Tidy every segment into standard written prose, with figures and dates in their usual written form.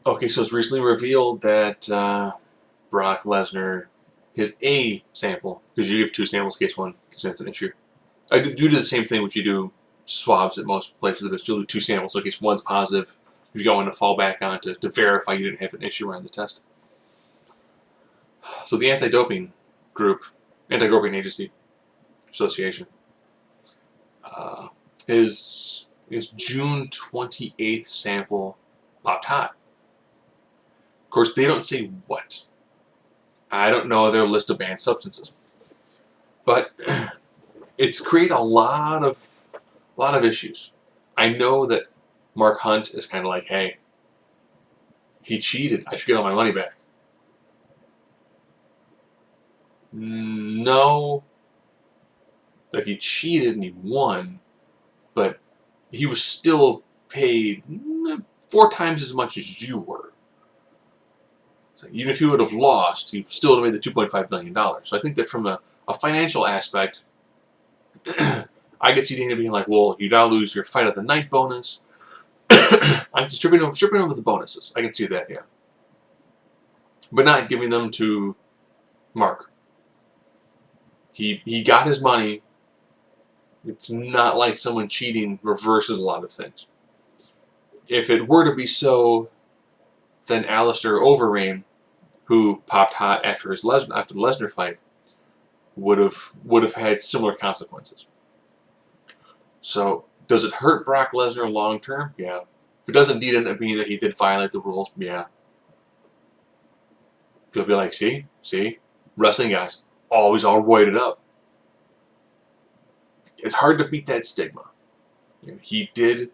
Okay, so it's recently revealed that Brock Lesnar, his A sample, because you give two samples in case one presents an issue. I do the same thing which you do swabs at most places, but you'll do two samples, so in case one's positive, you've got one to fall back on to verify you didn't have an issue around the test. So the anti-doping group, anti-doping agency association, uh, his June 28th sample popped hot. Of course, they don't say what. I don't know their list of banned substances, but it's created a lot of issues. I know that Mark Hunt is kind of like, hey, he cheated. I should get all my money back. No, that he cheated and he won, but he was still paid 4 times as much as you were. So even if he would have lost, he still would have made the $2.5 million. So I think that from a financial aspect, I could see Dana being like, well, you now lose your fight of the night bonus. I'm stripping over the bonuses. I can see that, yeah. But not giving them to Mark. He got his money. It's not like someone cheating reverses a lot of things. If it were to be so, then Alistair Overeem, who popped hot after the Lesnar fight, would have had similar consequences. So does it hurt Brock Lesnar long term? Yeah. If it doesn't indeed end up being that he did violate the rules, yeah. People be like, see, wrestling guys always all roided up. It's hard to beat that stigma. He did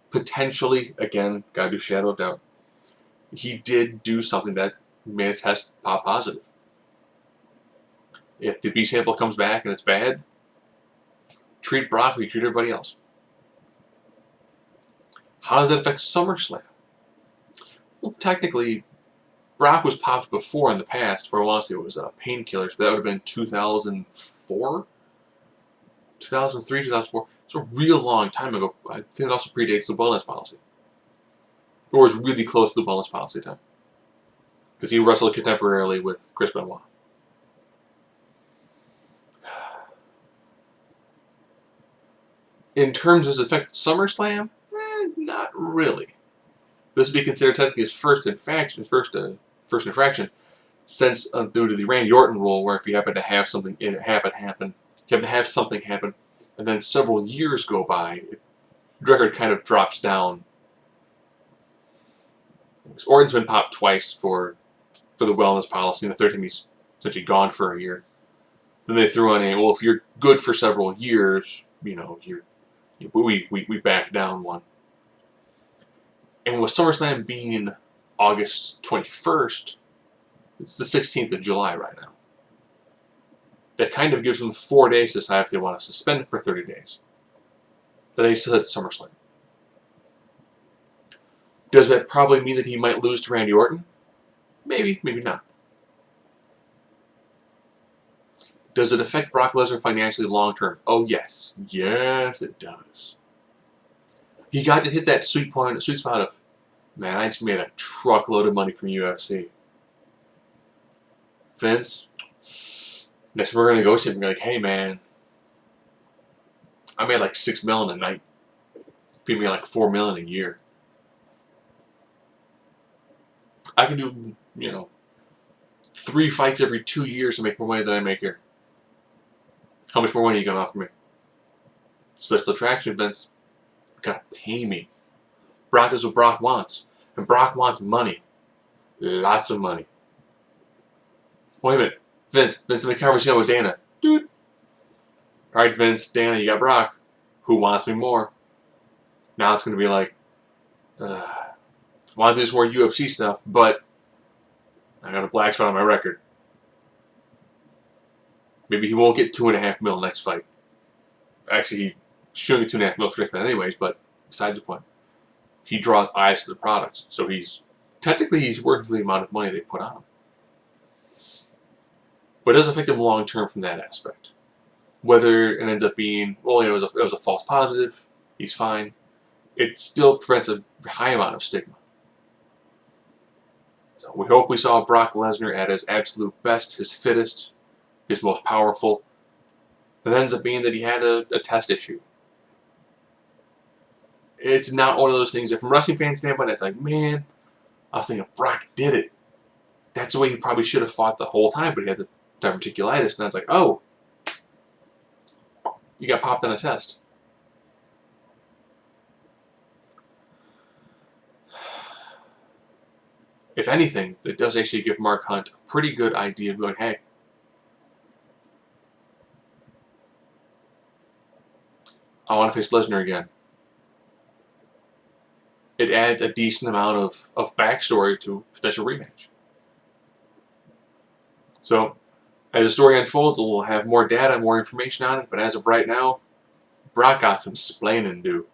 potentially, again, gotta do shadow of doubt. He did do something that made a test pop positive. If the B sample comes back and it's bad, treat Brock like you treat everybody else. How does that affect SummerSlam? Well, technically, Brock was popped before in the past, for I want to say it was painkillers, but that would have been 2004? 2003, 2004. It's a real long time ago. I think it also predates the wellness policy. Or is really close to the wellness policy time. Because he wrestled contemporarily with Chris Benoit. In terms of affect SummerSlam, not really. This would be considered technically his first infraction, since due to the Randy Orton rule, where if you happen to have something happen, you happen to have something happen, and then several years go by, the record kind of drops down. Orton's been popped twice for the wellness policy, and the third time he's essentially gone for a year. Then they threw on well, if you're good for several years, we back down one. And with SummerSlam being August 21st, it's the 16th of July right now. That kind of gives them 4 days to decide if they want to suspend it for 30 days. But they still had SummerSlam. Does that probably mean that he might lose to Randy Orton? Maybe, maybe not. Does it affect Brock Lesnar financially long term? Oh, yes. Yes, it does. He got to hit that sweet spot of, man, I just made a truckload of money from UFC. Vince, next we're going to go see him and be like, hey, man, I made like $6 million a night. Paid me like $4 million a year. I can do, 3 fights every 2 years to make more money than I make here. How much more money are you going to offer me? Special attraction events. You gotta pay me. Brock is what Brock wants. And Brock wants money. Lots of money. Wait a minute. Vince, I'm in a conversation with Dana. Dude. Alright, Vince, Dana, you got Brock. Who wants me more? Now it's going to be like, want to do some more UFC stuff, but I got a black spot on my record. Maybe he won't get $2.5 million next fight. Actually, he shouldn't get $2.5 million for next fight anyways, but besides the point. He draws eyes to the products, so he's worth the amount of money they put on him. But it doesn't affect him long term from that aspect. Whether it ends up being, well, it was a false positive, he's fine. It still prevents a high amount of stigma. So we hope we saw Brock Lesnar at his absolute best, his fittest, his most powerful. It ends up being that he had a test issue. It's not one of those things that from a wrestling fan standpoint, it's like, man, I was thinking Brock did it. That's the way he probably should have fought the whole time, but he had the diverticulitis, and that's like, oh, you got popped on a test. If anything, it does actually give Mark Hunt a pretty good idea of going, hey, I want to face Lesnar again. It adds a decent amount of backstory to a potential rematch. So, as the story unfolds, we'll have more data, more information on it, but as of right now, Brock got some splaining to do.